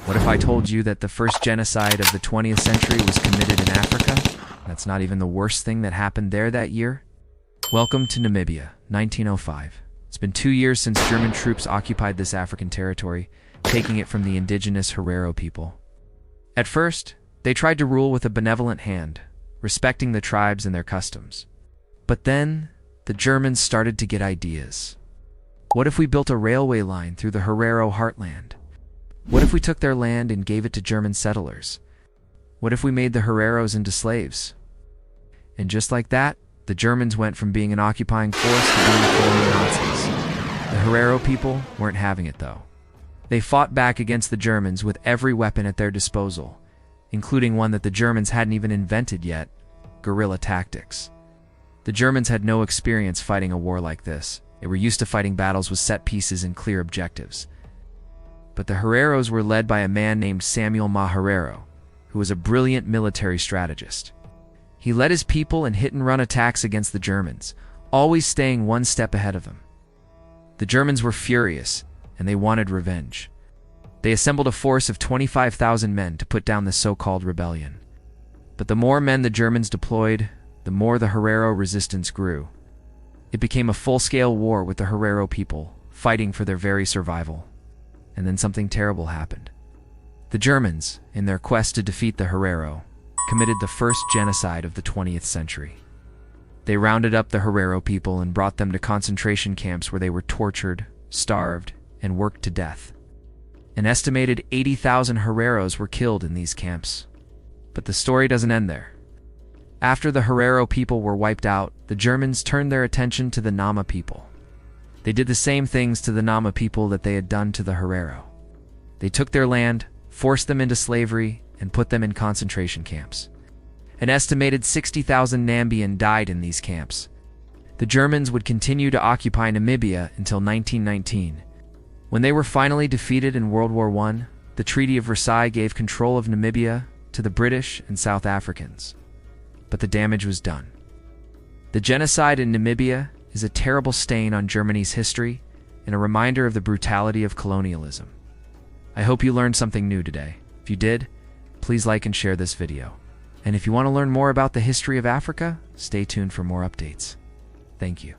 What if I told you that the first genocide of the 20th century was committed in Africa? That's not even the worst thing that happened there that year. Welcome to Namibia, 1905. It's been 2 years since German troops occupied this African territory, taking it from the indigenous Herero people. At first, they tried to rule with a benevolent hand, respecting the tribes and their customs. But then, the Germans started to get ideas. What if we built a railway line through the Herero heartland? What if we took their land and gave it to German settlers? What if we made the Hereros into slaves? And just like that, the Germans went from being an occupying force to being colonial Nazis. The Herero people weren't having it though. They fought back against the Germans with every weapon at their disposal, including one that the Germans hadn't even invented yet: guerrilla tactics. The Germans had no experience fighting a war like this. They were used to fighting battles with set pieces and clear objectives. But the Hereros were led by a man named Samuel Herero, who was a brilliant military strategist. He led his people in hit-and-run attacks against the Germans, always staying one step ahead of them. The Germans were furious, and they wanted revenge. They assembled a force of 25,000 men to put down the so-called rebellion. But the more men the Germans deployed, the more the Herero resistance grew. It became a full-scale war with the Herero people, fighting for their very survival. And then something terrible happened. The Germans, in their quest to defeat the Herero, committed the first genocide of the 20th century. They rounded up the Herero people and brought them to concentration camps where they were tortured, starved, and worked to death. An estimated 80,000 Hereros were killed in these camps. But the story doesn't end there. After the Herero people were wiped out, the Germans turned their attention to the Nama people. They did the same things to the Nama people that they had done to the Herero. They took their land, forced them into slavery, and put them in concentration camps. An estimated 60,000 Namibian died in these camps. The Germans would continue to occupy Namibia until 1919. When they were finally defeated in World War I, the Treaty of Versailles gave control of Namibia to the British and South Africans. But the damage was done. The genocide in Namibia is a terrible stain on Germany's history and a reminder of the brutality of colonialism. I hope you learned something new today. If you did, please like and share this video. And if you want to learn more about the history of Africa, stay tuned for more updates. Thank you.